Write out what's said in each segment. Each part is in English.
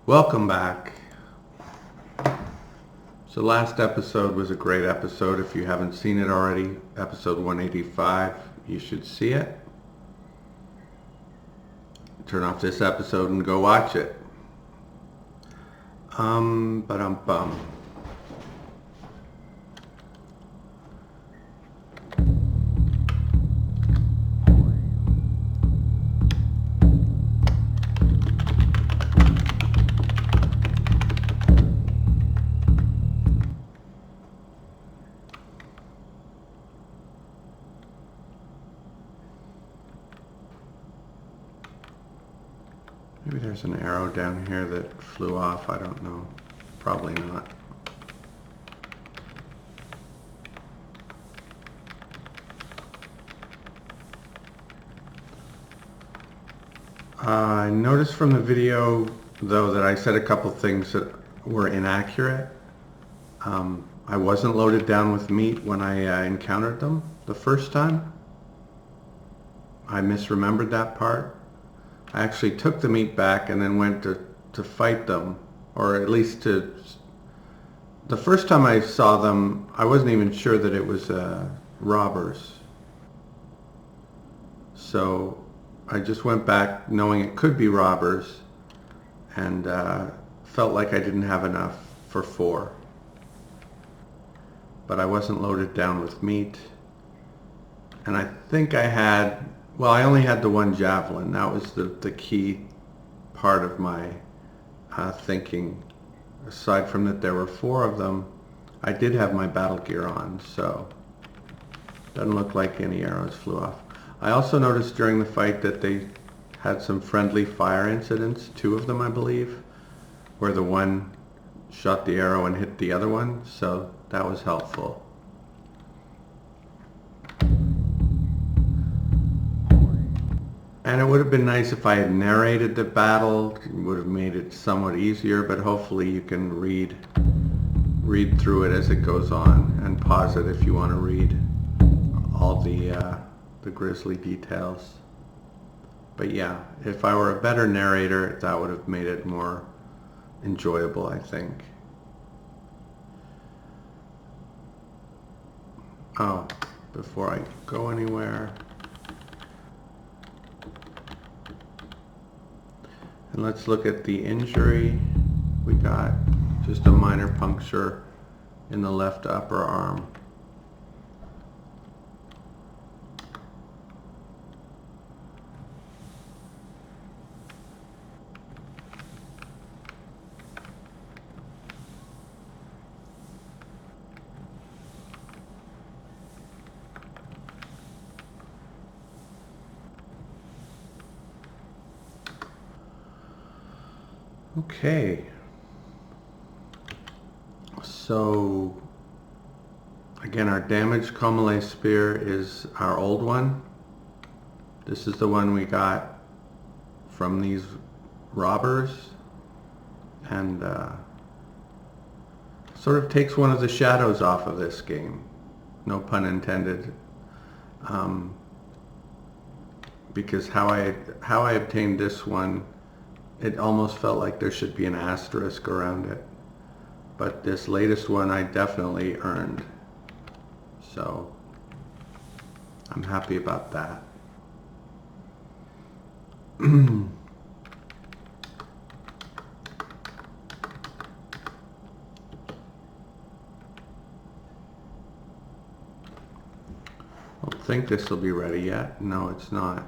Welcome back. So last episode was a great episode. If you haven't seen it already, episode 185, you should see it. Turn off this episode and go watch it. Ba-dum-bum. Maybe there's an arrow down here that flew off. I don't know. Probably not. I noticed from the video, though, that I said a couple things that were inaccurate. I wasn't loaded down with meat when I encountered them the first time. I misremembered that part. I actually took the meat back and then went to fight them, or at least to... The first time I saw them, I wasn't even sure that it was robbers. So I just went back knowing it could be robbers and felt like I didn't have enough for 4. But I wasn't loaded down with meat. And I think I had... Well, I only had the one javelin. That was the key part of my thinking. Aside from that there were 4 of them, I did have my battle gear on, so doesn't look like any arrows flew off. I also noticed during the fight that they had some friendly fire incidents, 2 of them I believe, where the one shot the arrow and hit the other one, so that was helpful. And it would have been nice if I had narrated the battle. It would have made it somewhat easier, but hopefully you can read through it as it goes on and pause it if you want to read all the grisly details. But yeah, if I were a better narrator, that would have made it more enjoyable, I think. Oh, before I go anywhere... And let's look at the injury. We got just a minor puncture in the left upper arm. Okay, so again, our damaged Comolay spear is our old one. This is the one we got from these robbers, and sort of takes one of the shadows off of this game, no pun intended, because how I obtained this one, it almost felt like there should be an asterisk around it. But this latest one I definitely earned. So I'm happy about that. I don't think this will be ready yet. No, it's not.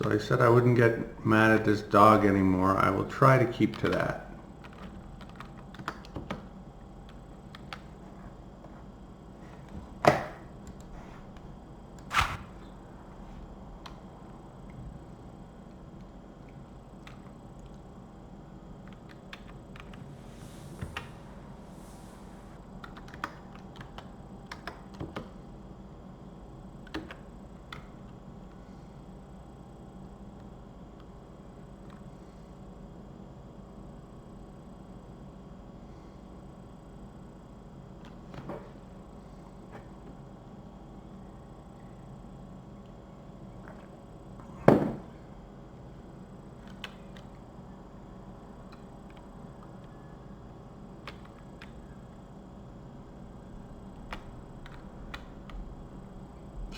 So I said I wouldn't get mad at this dog anymore. I will try to keep to that.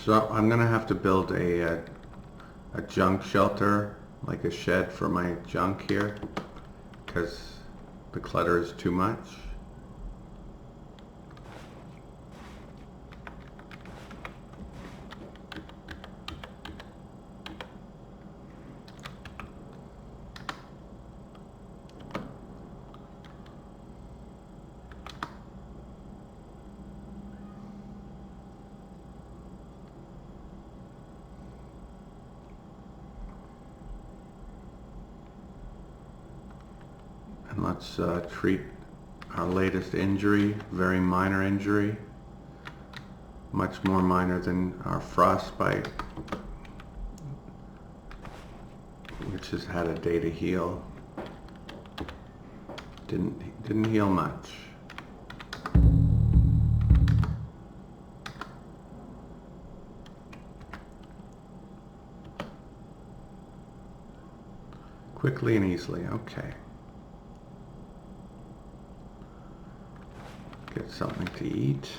So I'm gonna have to build a junk shelter, like a shed for my junk here, because the clutter is too much. And let's treat our latest injury, very minor injury, much more minor than our frostbite, which has had a day to heal. Didn't heal much. Quickly and easily, okay. Get something to eat.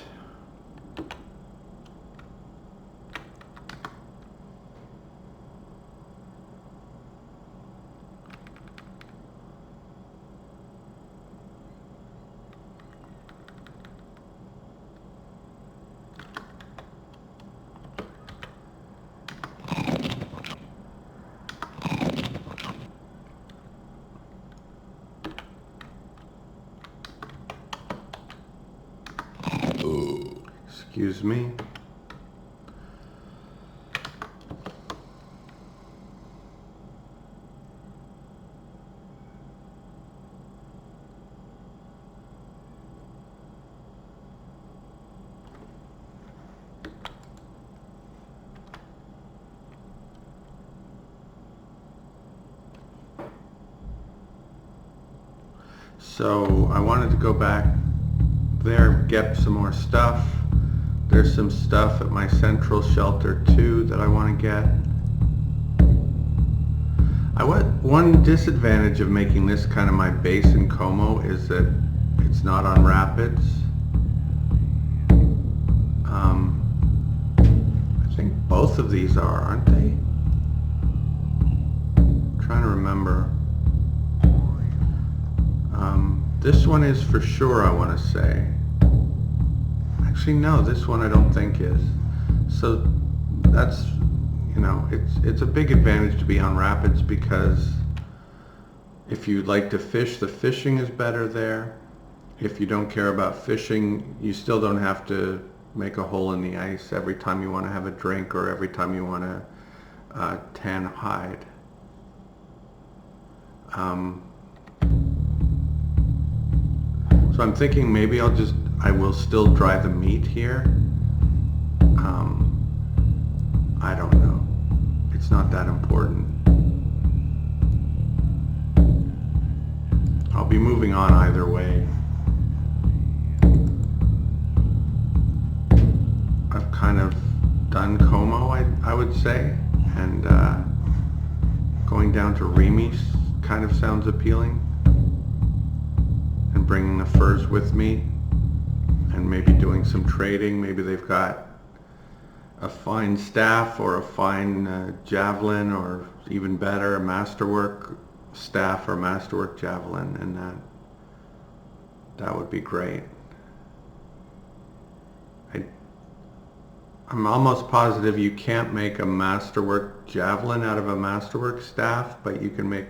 Excuse me. So I wanted to go back there, get some more stuff. There's some stuff at my central shelter too that I want to get. One disadvantage of making this kind of my base in Como is that it's not on rapids. I think both of these are, aren't they? I'm trying to remember. This one is for sure, I want to say. Actually, no, this one I don't think is. So that's, you know, it's a big advantage to be on rapids, because if you like to fish, the fishing is better there. If you don't care about fishing, you still don't have to make a hole in the ice every time you want to have a drink or every time you want to tan hide. So I'm thinking maybe I will still dry the meat here. I don't know. It's not that important. I'll be moving on either way. I've kind of done Como, I would say, and going down to Remy kind of sounds appealing. And bringing the furs with me, and maybe doing some trading. Maybe they've got a fine staff or a fine javelin, or even better, a masterwork staff or masterwork javelin, and that would be great. I'm almost positive you can't make a masterwork javelin out of a masterwork staff, but you can make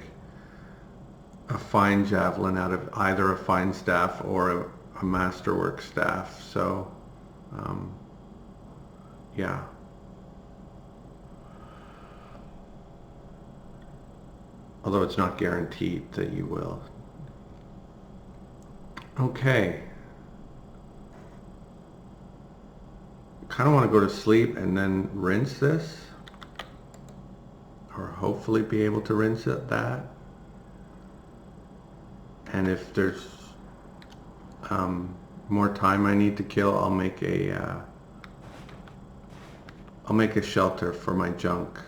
a fine javelin out of either a fine staff or a masterwork staff. So yeah, although it's not guaranteed that you will. Okay, kind of want to go to sleep and then rinse this, or hopefully be able to rinse that. And if there's more time I need to kill, I'll make a shelter for my junk.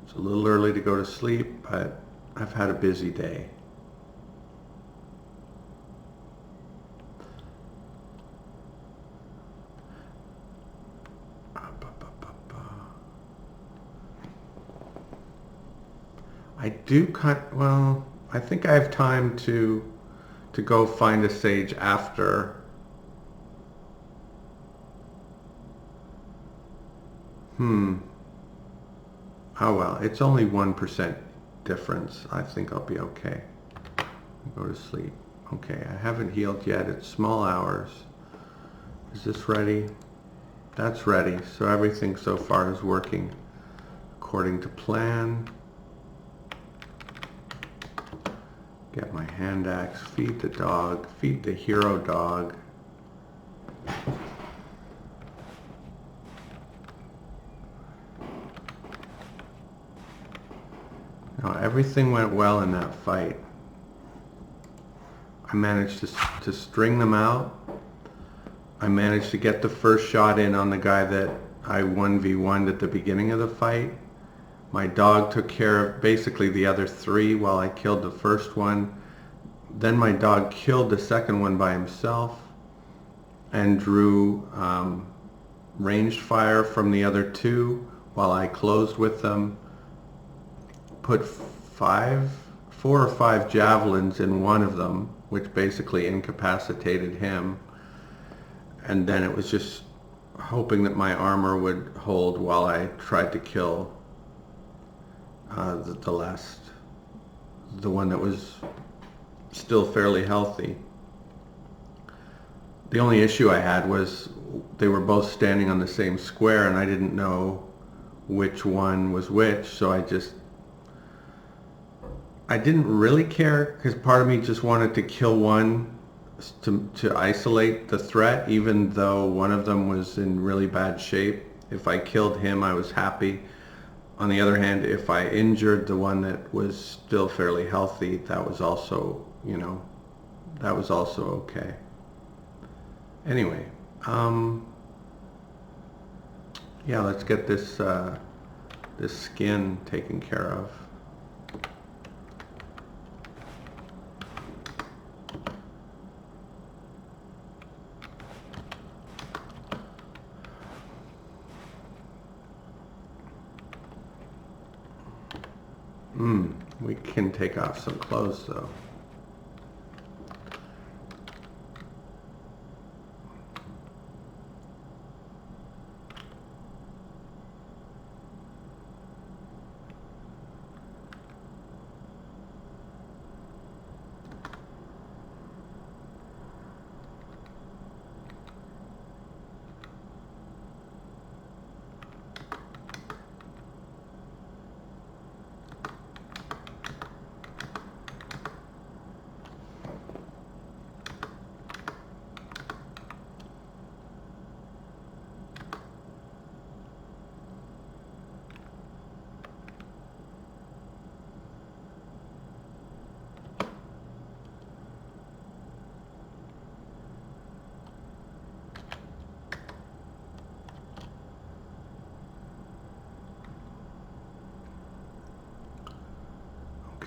It's a little early to go to sleep, but I've had a busy day. I do cut, well, I think I have time to go find a sage after. Oh well, it's only 1% difference. I think I'll be okay. Go to sleep. Okay, I haven't healed yet. It's small hours. Is this ready? That's ready. So everything so far is working according to plan. Get my hand axe, feed the dog, feed the hero dog. Now, everything went well in that fight. I managed to string them out. I managed to get the first shot in on the guy that I 1v1'd at the beginning of the fight. My dog took care of basically the other three while I killed the first one. Then my dog killed the second one by himself and drew ranged fire from the other two while I closed with them. Put 4 or 5 javelins in one of them, which basically incapacitated him. And then it was just hoping that my armor would hold while I tried to kill the one that was still fairly healthy. The only issue I had was they were both standing on the same square and I didn't know which one was which, so I didn't really care because part of me just wanted to kill one to isolate the threat, even though one of them was in really bad shape. If I killed him, I was happy. On the other hand, if I injured the one that was still fairly healthy, that was also, that was also okay. Anyway, yeah, let's get this this skin taken care of. We can take off some clothes though.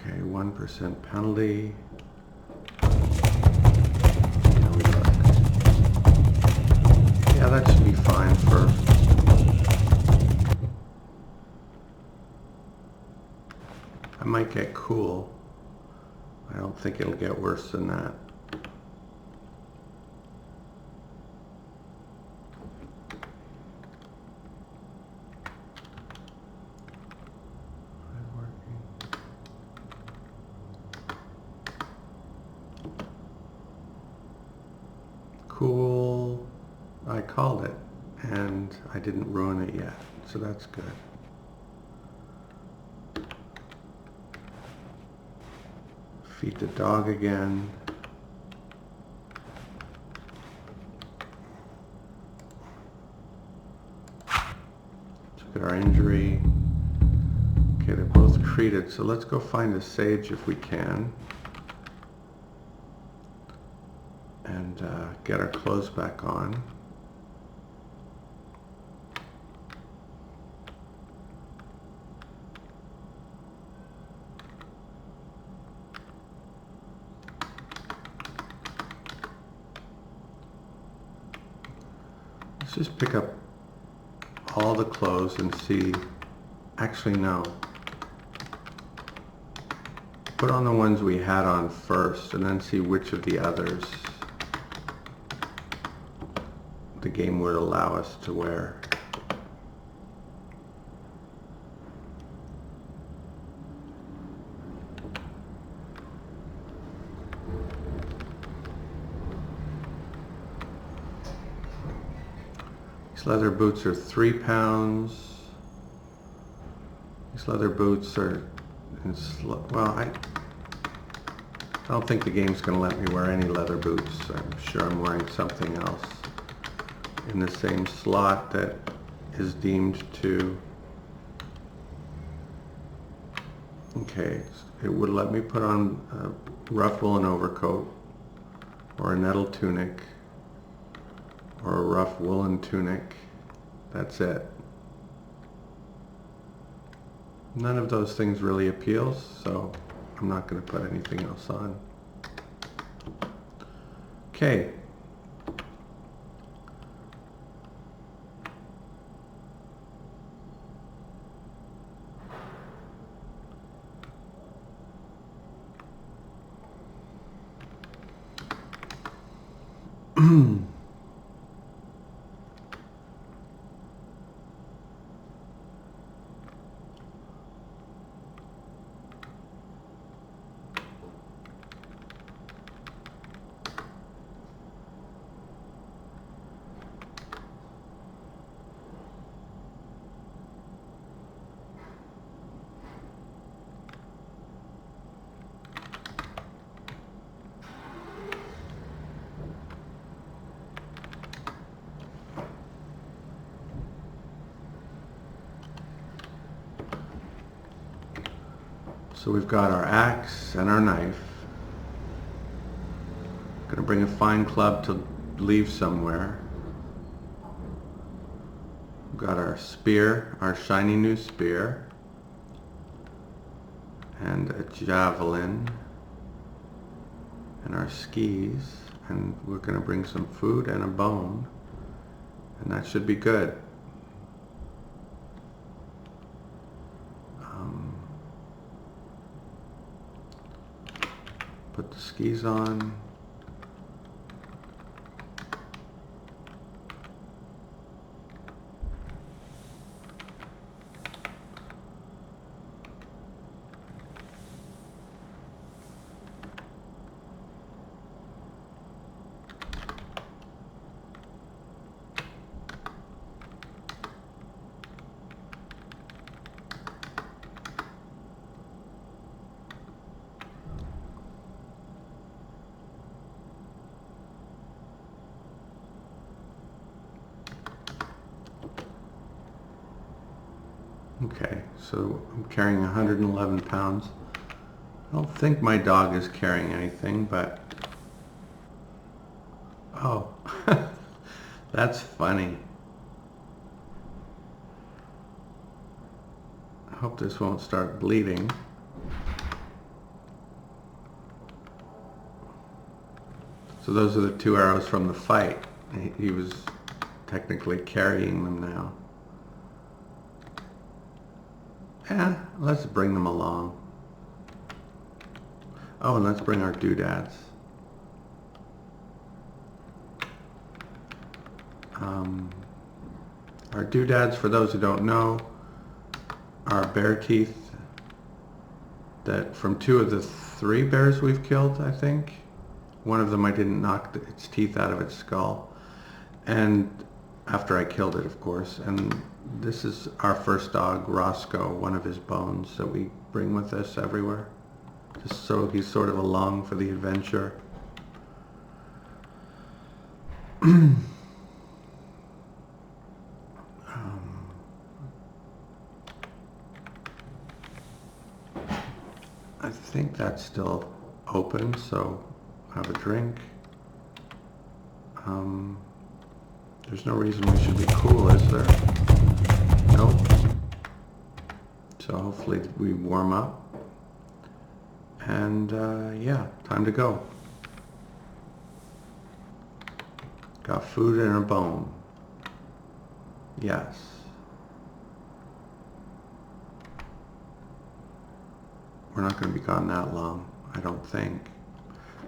Okay, 1% penalty. Yeah, that should be fine for... I might get cool. I don't think it'll get worse than that. Cool. I called it, and I didn't ruin it yet, so that's good. Feed the dog again. Look at our injury. Okay, they're both treated, so let's go find a sage if we can. And get our clothes back on. Let's just pick up all the clothes and see. Actually, no. put on the ones we had on first and then see which of the others the game would allow us to wear. These leather boots are 3 pounds. These leather boots are, well, I don't think the game's going to let me wear any leather boots. I'm sure I'm wearing something else in the same slot that is deemed to, okay, it would let me put on a rough woolen overcoat or a nettle tunic or a rough woolen tunic. That's it. None of those things really appeals, so I'm not going to put anything else on. Okay. So we've got our axe and our knife. Gonna bring a fine club to leave somewhere. We've got our spear, our shiny new spear, and a javelin, and our skis, and we're gonna bring some food and a bone, and that should be good. Put the skis on. Okay, so I'm carrying 111 pounds. I don't think my dog is carrying anything, but... Oh, that's funny. I hope this won't start bleeding. So those are the 2 arrows from the fight. He was technically carrying them now. Yeah, let's bring them along. Oh, and let's bring our doodads. Our doodads, for those who don't know, are bear teeth that from 2 of the 3 bears we've killed, I think. One of them I didn't knock its teeth out of its skull. And after I killed it, of course. And this is our first dog, Roscoe, one of his bones that we bring with us everywhere. Just so he's sort of along for the adventure. I think that's still open, so have a drink. There's no reason we should be cool, is there? Nope. So hopefully we warm up. And yeah, time to go. Got food and a bone. Yes. we're not going to be gone that long, I don't think.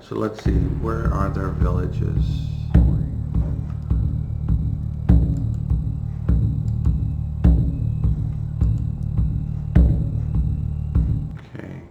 So let's see, where are their villages? Okay.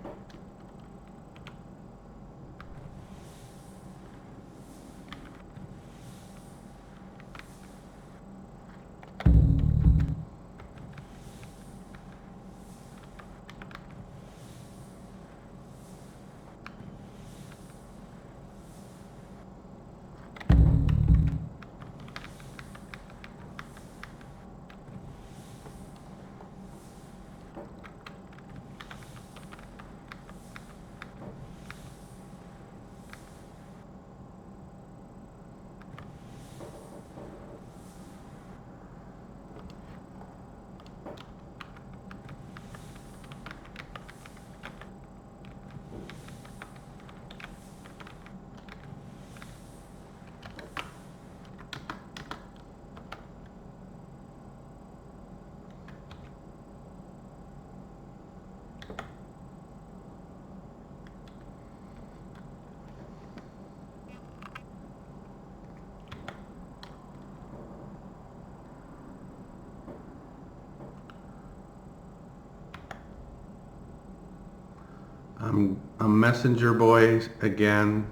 I'm messenger boy again,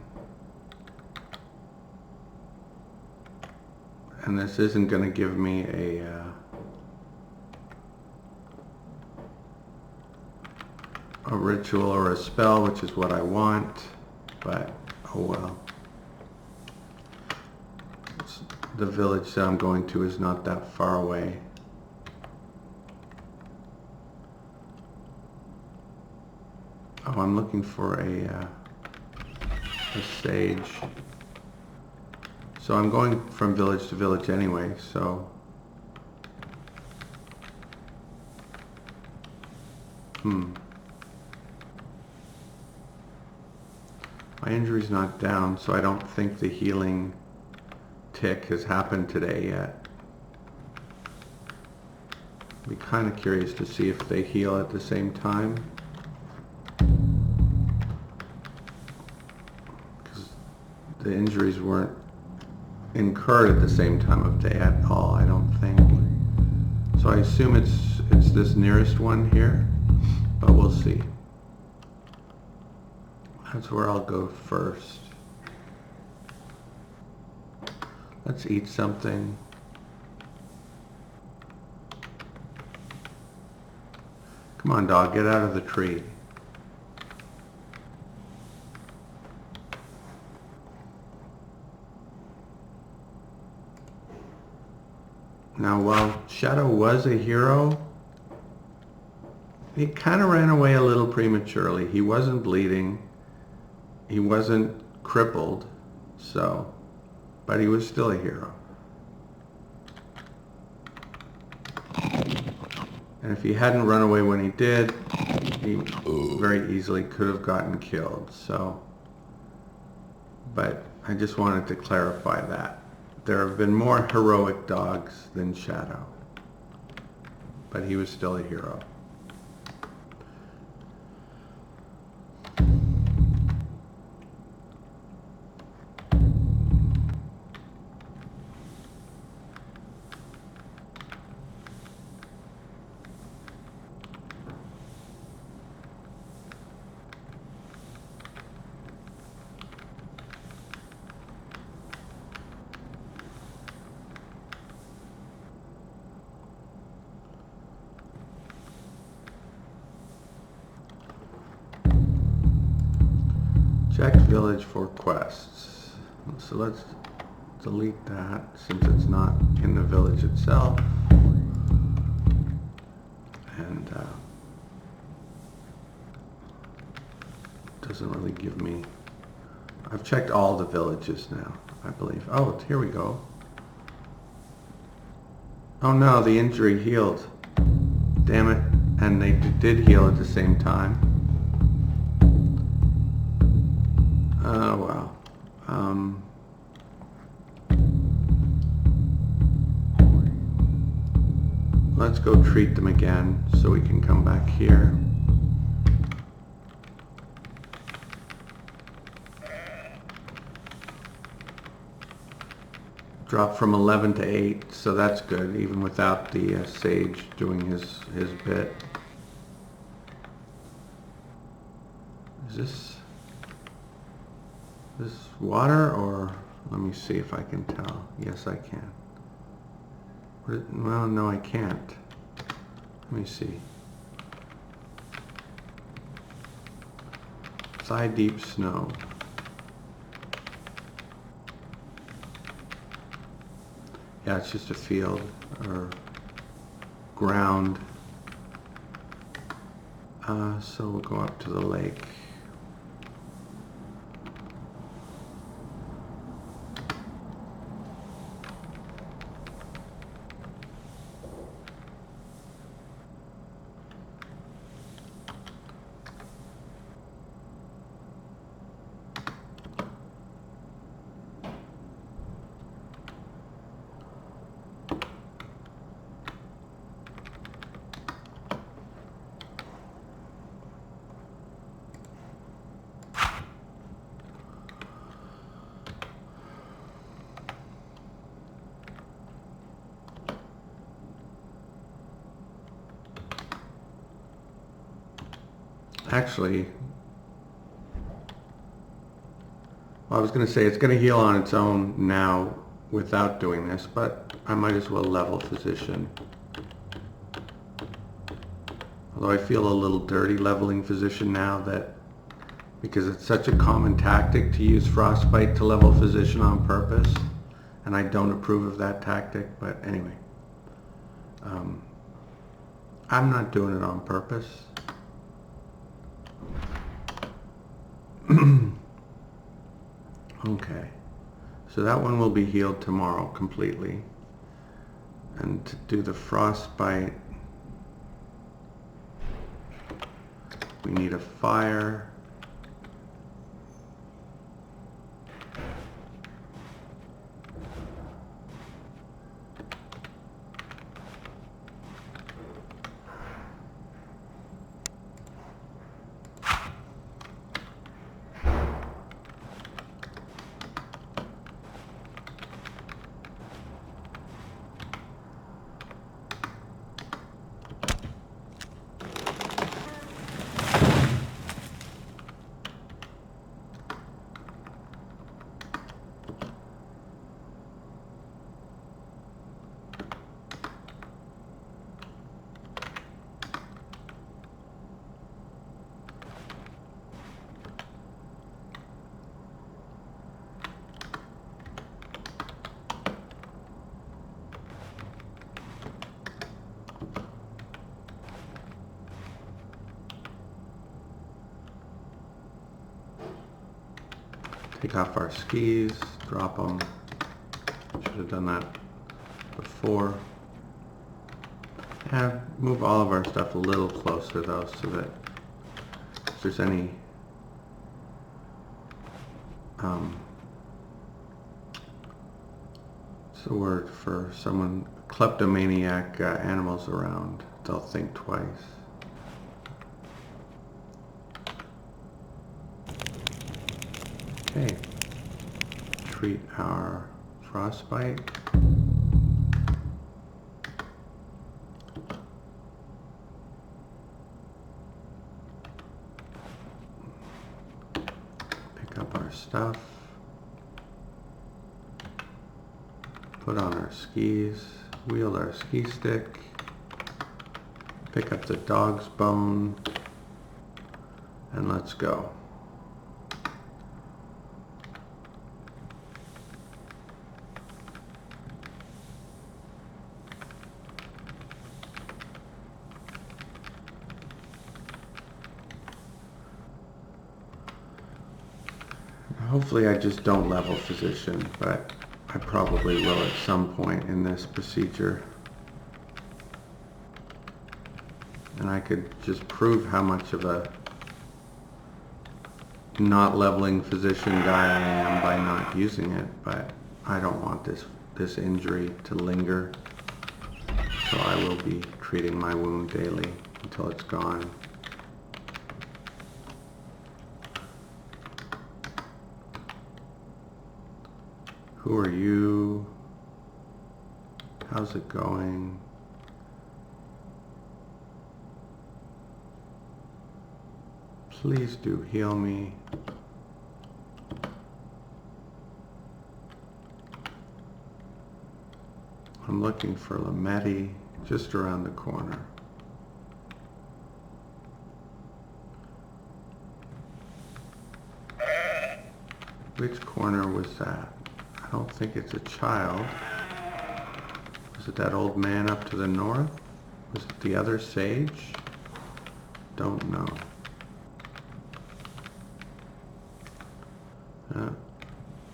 and this isn't going to give me a ritual or a spell, which is what I want, but oh well. The village that I'm going to is not that far away. Oh, I'm looking for a sage. So I'm going from village to village anyway, so... My injury's not down, so I don't think the healing tick has happened today yet. I'd be kind of curious to see if they heal at the same time. Because the injuries weren't incurred at the same time of day at all, I don't think. So I assume it's this nearest one here, but we'll see. That's where I'll go first. Let's eat something. Come on, dog, get out of the tree. Now, while Shadow was a hero, he kind of ran away a little prematurely. He wasn't bleeding. He wasn't crippled, so, but he was still a hero. And if he hadn't run away when he did, he very easily could have gotten killed, so. But I just wanted to clarify that. There have been more heroic dogs than Shadow, but he was still a hero. Check village for quests. So let's delete that since it's not in the village itself. And doesn't really give me... I've checked all the villages now, I believe. Oh, here we go. Oh no, the injury healed. Damn it. And they did heal at the same time. Oh, wow. Let's go treat them again so we can come back here. Dropped from 11 to 8, so that's good, even without the sage doing his bit. Is this water, or let me see if I can tell. Yes, I can. Well, no, I can't. Let me see. Thigh deep snow. Yeah, it's just a field or ground. So we'll go up to the lake. Actually, well, I was going to say it's going to heal on its own now without doing this, but I might as well level physician. Although I feel a little dirty leveling physician now, that because it's such a common tactic to use frostbite to level physician on purpose, and I don't approve of that tactic, but anyway. I'm not doing it on purpose. Okay, so that one will be healed tomorrow completely. And to do the frostbite, we need a fire. Take off our skis, drop them. Should have done that before. And move all of our stuff a little closer though, so that if there's any it's the word for someone, kleptomaniac animals around, they'll think twice. Okay, treat our frostbite. Pick up our stuff. Put on our skis, wield our ski stick. Pick up the dog's bone, and let's go. Hopefully I just don't level physician, but I probably will at some point in this procedure. And I could just prove how much of a not leveling physician guy I am by not using it, but I don't want this injury to linger. So I will be treating my wound daily until it's gone. Who are you? How's it going? Please do heal me. I'm looking for Lametti just around the corner. Which corner was that? I don't think it's a child. Was it that old man up to the north? Was it the other sage? Don't know.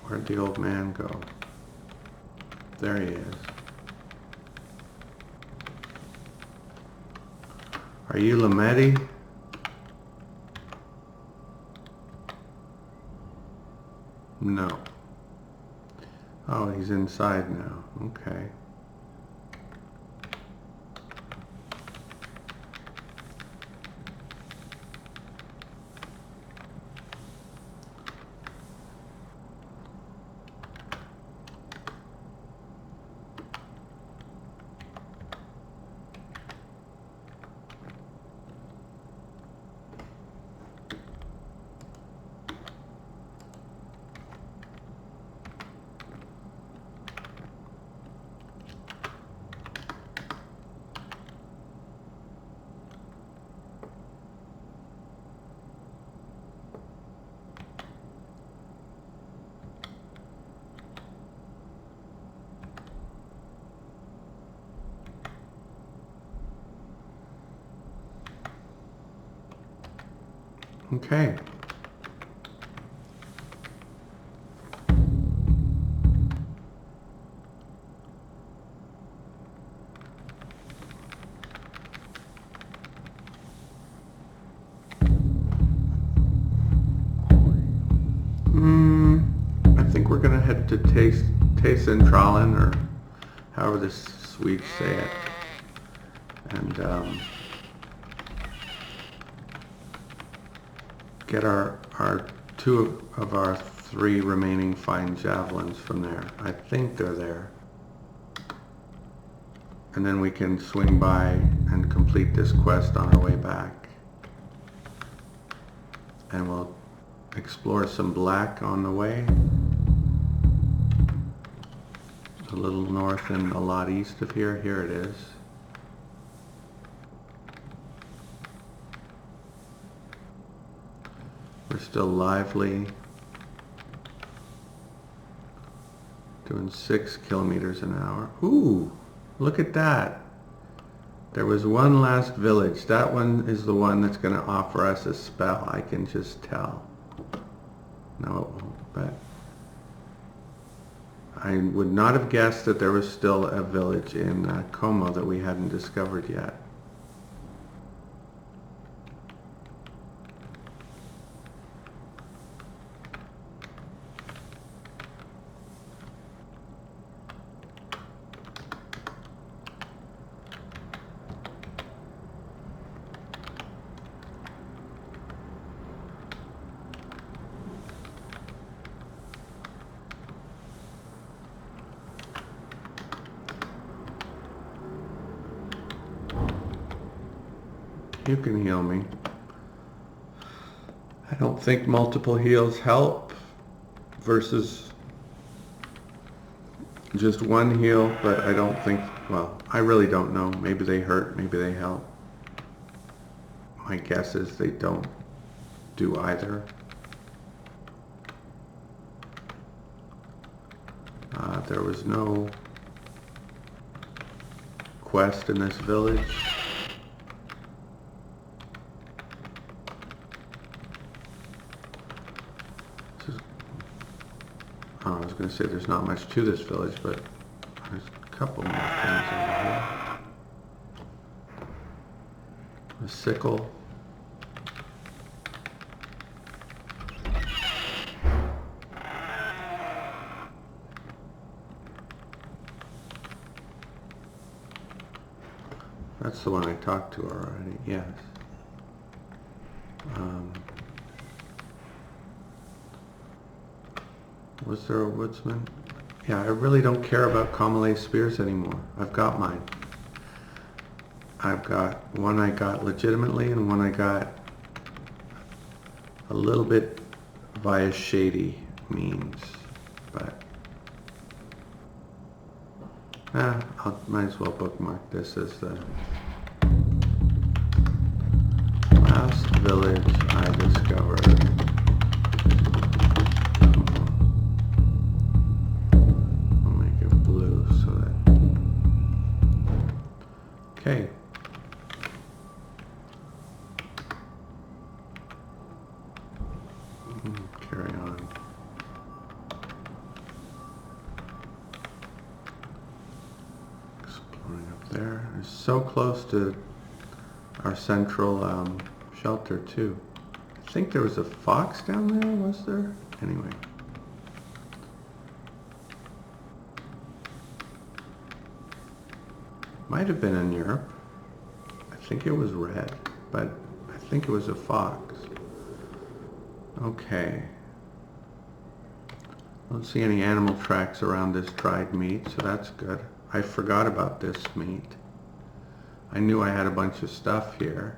Where'd the old man go? There he is. Are you Lametti? No. Oh, he's inside now. Okay. Okay. I think we're going to head to T-Centralen, or however the Swedes say it. And get our two of our three remaining fine javelins from there. I think they're there. And then we can swing by and complete this quest on our way back. And we'll explore some black on the way. A little north and a lot east of here. Here it is. We're still lively. Doing 6 kilometers an hour. Ooh, look at that. There was one last village. That one is the one that's going to offer us a spell. I can just tell. No, it won't, but I would not have guessed that there was still a village in Como that we hadn't discovered yet. You can heal me. I don't think multiple heals help versus just one heal, but I don't think, well, I really don't know. Maybe they hurt, maybe they help. My guess is they don't do either. There was no quest in this village. I was going to say there's not much to this village, but there's a couple more things over here. A sickle. That's the one I talked to already, yes. Was there a woodsman? Yeah, I really don't care about Comolay spears anymore. I've got mine. I've got one I got legitimately and one I got a little bit via shady means, but I might as well bookmark this as the last village I discovered. I'll make it blue so that... Okay. Carry on. Exploring up there. It's so close to our central shelter too. I think there was a fox down there, was there? Anyway. Might have been in Europe. I think it was red, but I think it was a fox. Okay. I don't see any animal tracks around this dried meat, so that's good. I forgot about this meat. I knew I had a bunch of stuff here.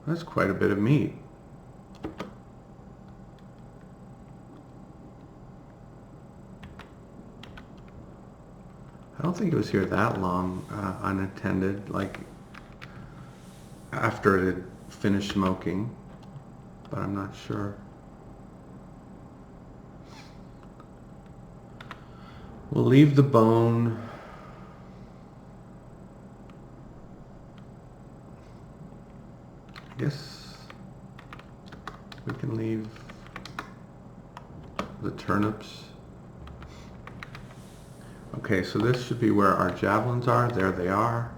That's quite a bit of meat. I don't think it was here that long, unattended, like after it had finished smoking, but I'm not sure. We'll leave the bone. I guess we can leave the turnips. Okay, so this should be where our javelins are. There they are.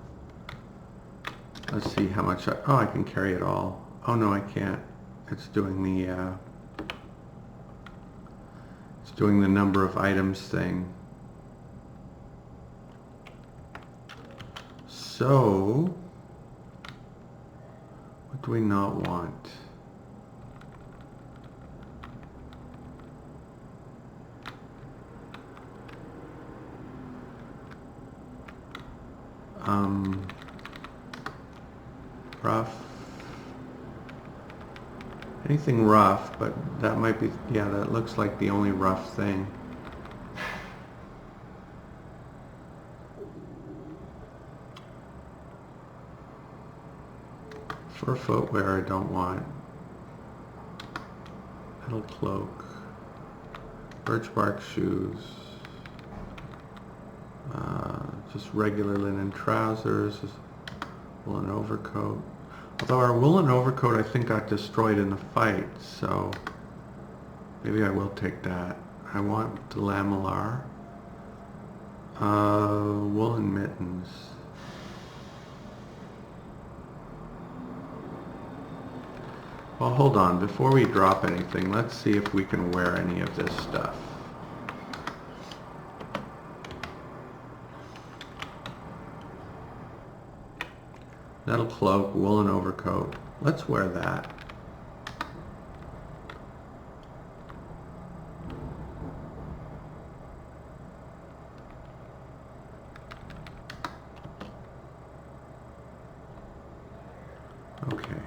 Let's see how much I can carry it all. Oh no, I can't. It's doing the number of items thing. So, what do we not want? Rough. Anything rough, but that might be, yeah, that looks like the only rough thing. Fur footwear I don't want. Metal cloak. Birch bark shoes. Just regular linen trousers. Woolen overcoat. Although our woolen overcoat I think got destroyed in the fight, so maybe I will take that. I want the lamellar. Woolen mittens. Well, hold on. Before we drop anything, let's see if we can wear any of this stuff. Metal cloak, woolen overcoat. Let's wear that. Okay.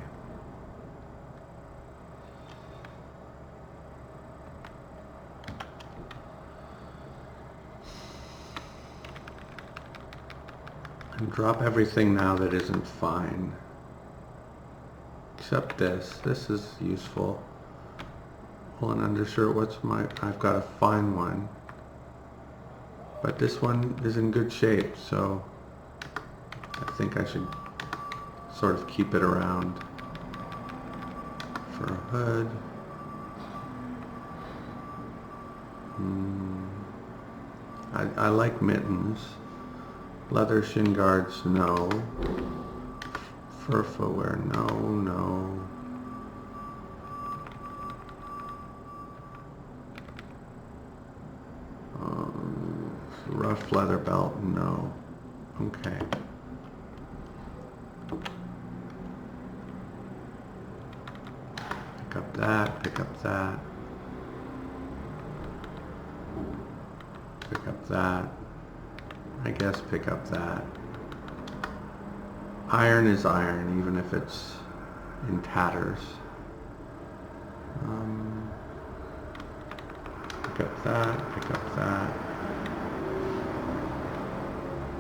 And drop everything now that isn't fine. Except this. This is useful. Woolen undershirt, I've got a fine one. But this one is in good shape, so I think I should sort of keep it around. For a hood. I like mittens. Leather shin guards, no. Fur footwear, no. Rough leather belt, no. Okay. Pick up that, pick up that. Pick up that. I guess pick up that. Iron is iron, even if it's in tatters. Pick up that, pick up that.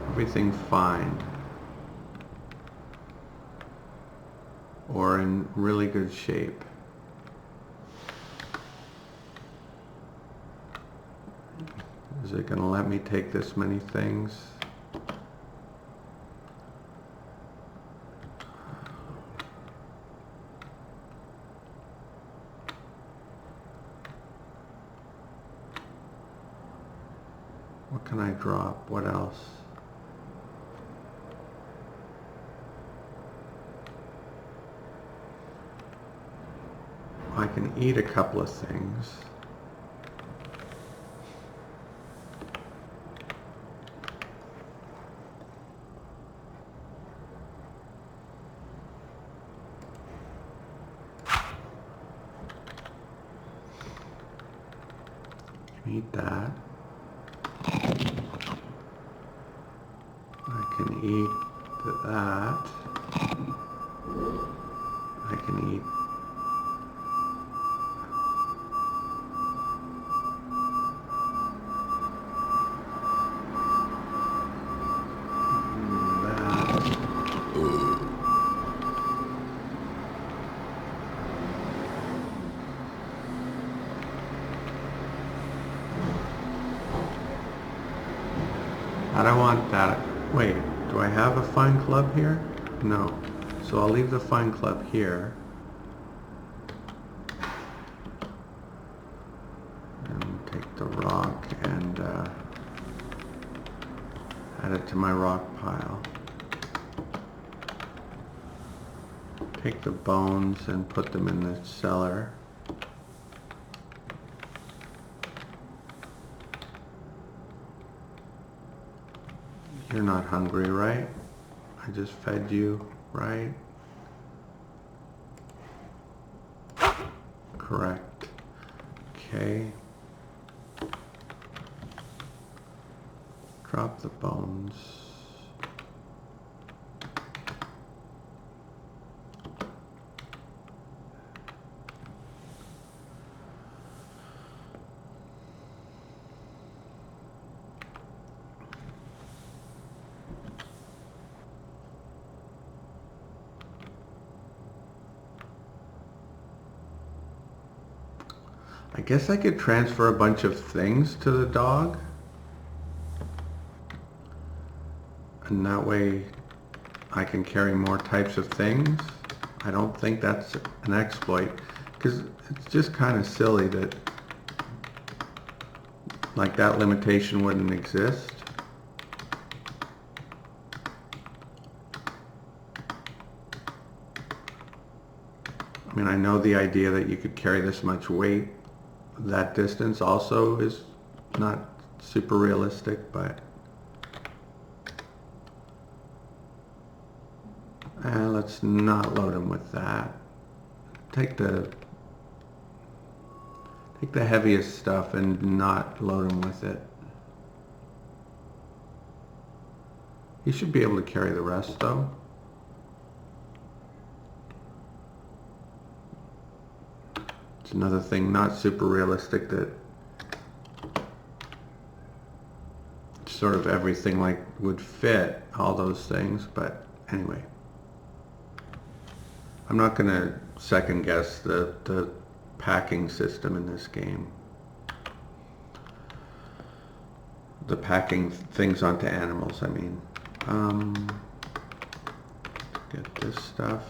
Everything fine. Or in really good shape. Is it going to let me take this many things? What can I drop? What else? I can eat a couple of things. Eat that. I can eat that. I can eat I don't want that. Wait, do I have a fine club here? No. So I'll leave the fine club here. And take the rock and add it to my rock pile. Take the bones and put them in the cellar. You're not hungry, right? I just fed you, right? Correct. Okay. Drop the bones. I guess I could transfer a bunch of things to the dog. And that way I can carry more types of things. I don't think that's an exploit, because it's just kind of silly that like that limitation wouldn't exist. I mean, I know the idea that you could carry this much weight that distance also is not super realistic, but let's not load him with that. Take the heaviest stuff and not load him with it. He should be able to carry the rest though. It's another thing, not super realistic, that sort of everything like would fit all those things, but anyway. I'm not going to second guess the packing system in this game. The packing things onto animals, I mean. Get this stuff.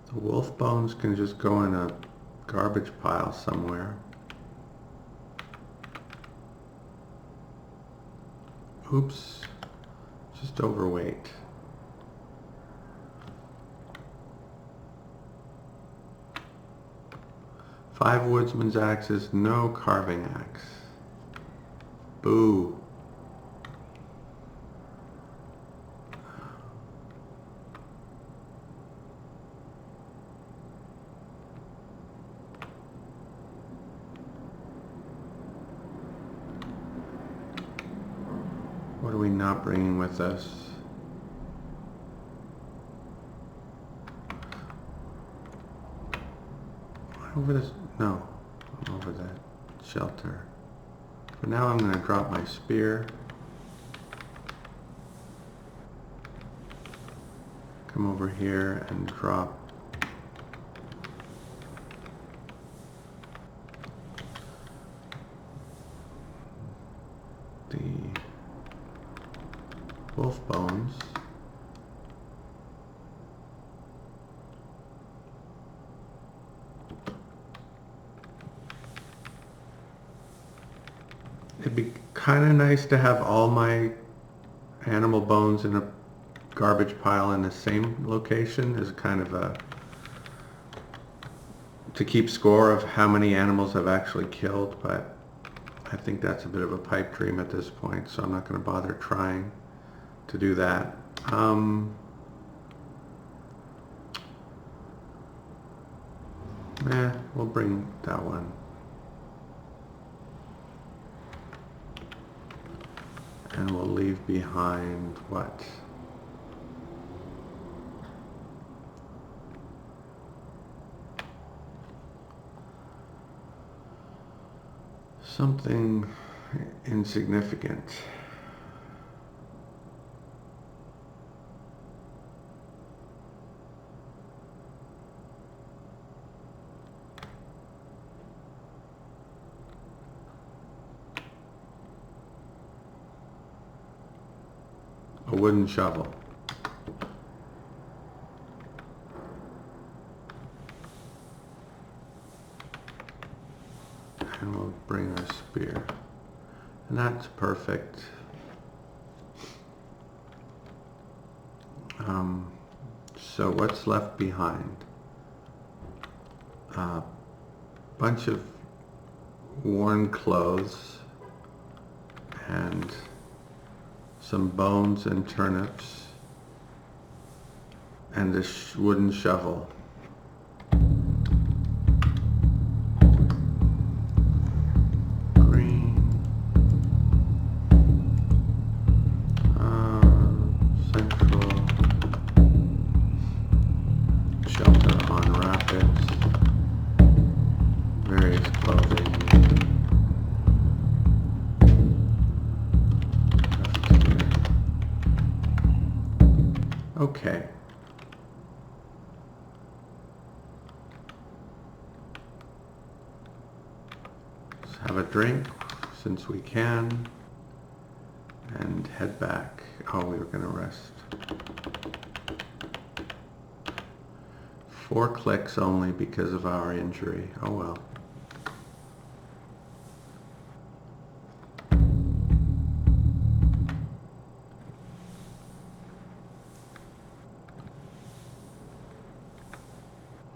The wolf bones can just go in a garbage pile somewhere. Oops. Just overweight. Five woodsman's axes, no carving axe. Boo. What are we not bringing with us? Over this, no, over that shelter. For now I'm going to drop my spear. Come over here and drop the wolf bones. It'd be kind of nice to have all my animal bones in a garbage pile in the same location as kind of a to keep score of how many animals I've actually killed, but I think that's a bit of a pipe dream at this point, so I'm not going to bother trying to do that. We'll bring that one. And we'll leave behind what? Something insignificant. A wooden shovel. And we'll bring our spear. And that's perfect. So what's left behind? A bunch of worn clothes and some bones and turnips and this wooden shovel. Green. Central. Shelter on rapids. Various clothing. Okay. Let's have a drink since we can and head back. Oh, we were going to rest. 4 clicks only because of our injury. Oh well.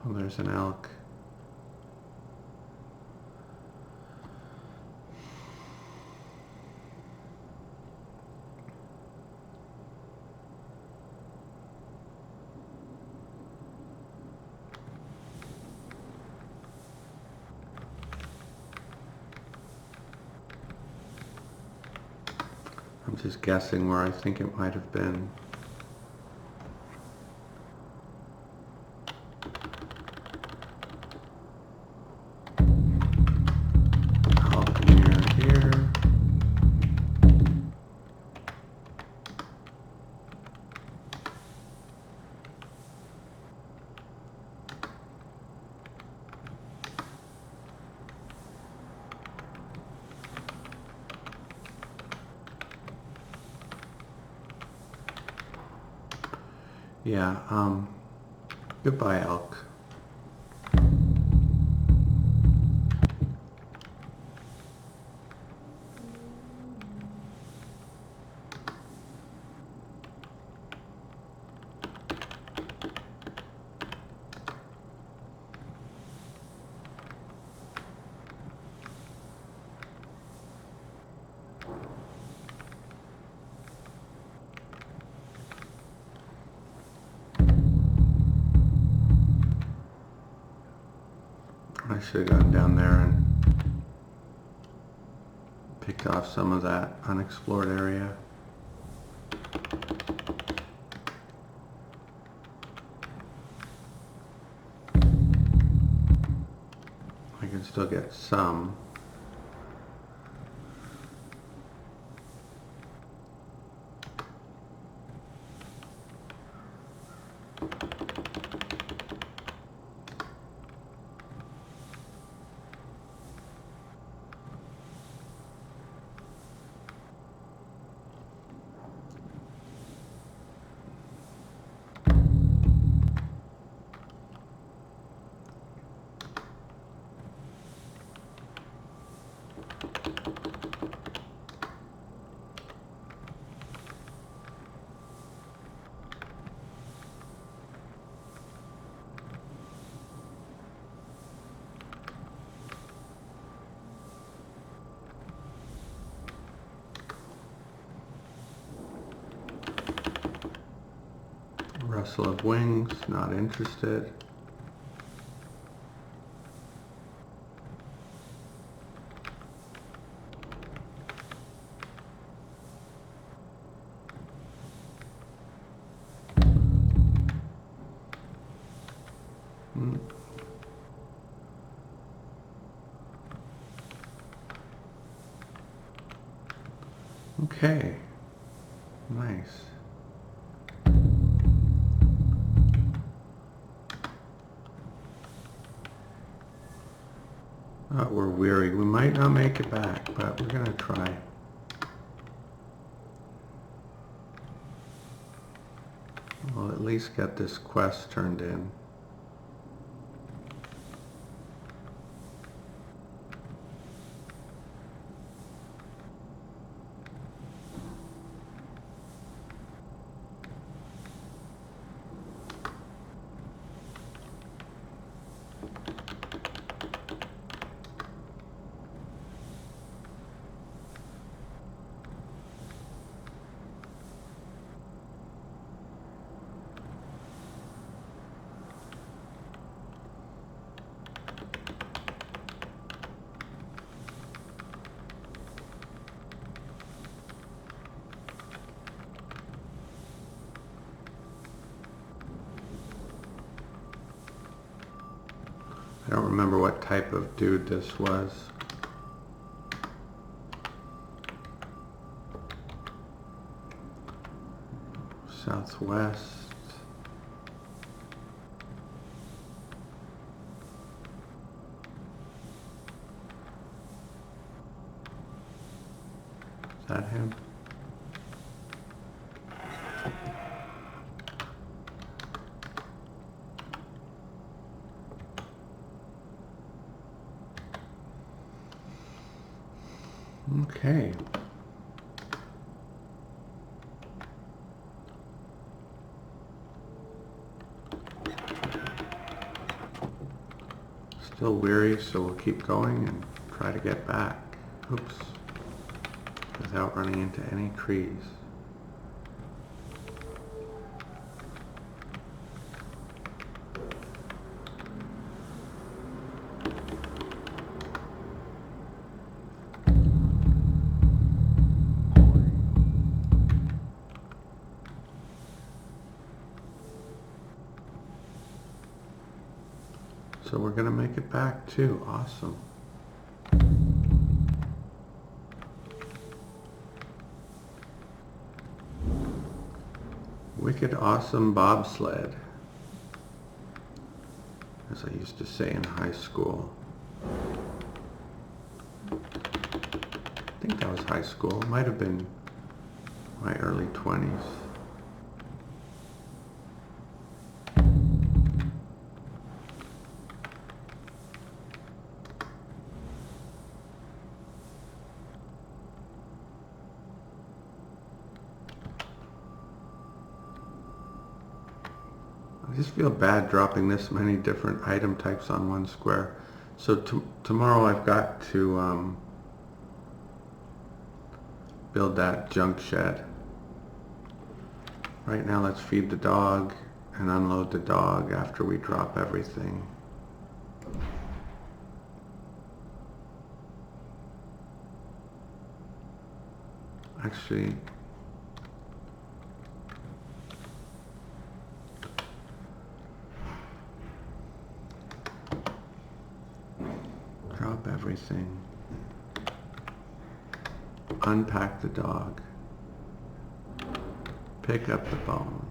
Oh, there's an elk. I'm just guessing where I think it might have been. Yeah, goodbye, elk. I should have gone down there and picked off some of that unexplored area. I can still get some. Rustle of wings, not interested. Okay, nice. We're weary. We might not make it back, but we're gonna try. We'll at least get this quest turned in. I don't remember what type of dude this was. Southwest. Is that him? Okay. Still weary, so we'll keep going and try to get back. Oops. Without running into any trees. So we're going to make it back too. Awesome. Wicked awesome bobsled, as I used to say in high school. I think that was high school. It might have been my early 20s. I just feel bad dropping this many different item types on one square. So tomorrow I've got to build that junk shed. Right now let's feed the dog and unload the dog after we drop everything. actually, drop everything. Unpack the dog. Pick up the bone.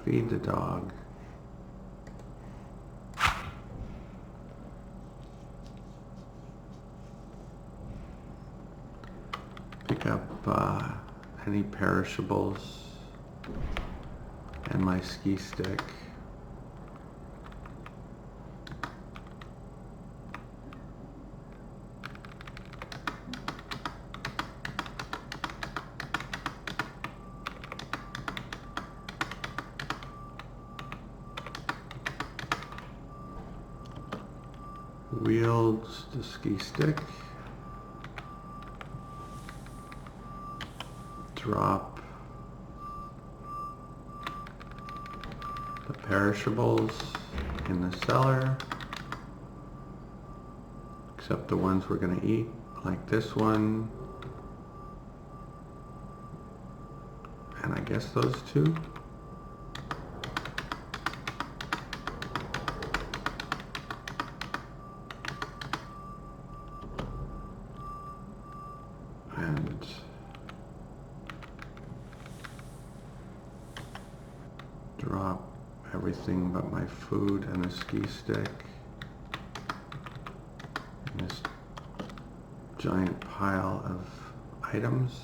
Feed the dog. Pick up any perishables and my ski stick. Wields the ski stick. Drop the perishables in the cellar, except the ones we're going to eat, like this one, and I guess those two. And drop everything but my food and a ski stick in this giant pile of items.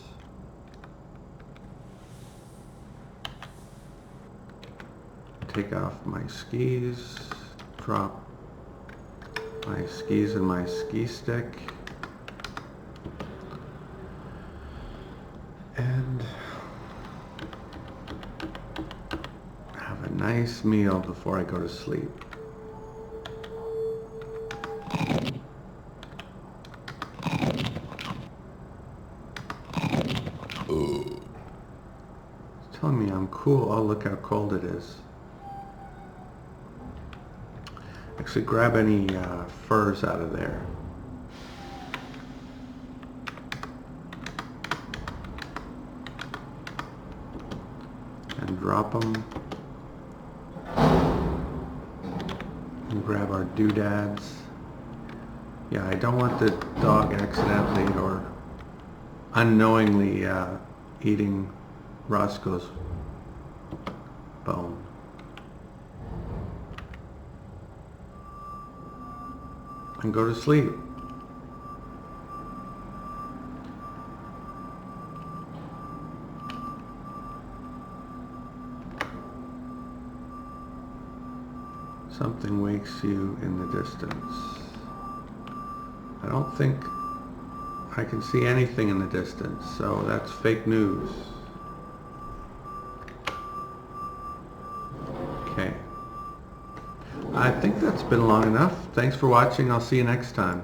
Take off my skis, drop my skis and my ski stick, and have a nice meal before I go to sleep. It's telling me I'm cool. Oh, look how cold it is. Actually, grab any furs out of there. And drop them. And grab our doodads. Yeah, I don't want the dog accidentally or unknowingly eating Roscoe's bone. And go to sleep. Something wakes you in the distance. I don't think I can see anything in the distance, so that's fake news. Okay. I think that's been long enough. Thanks for watching. I'll see you next time.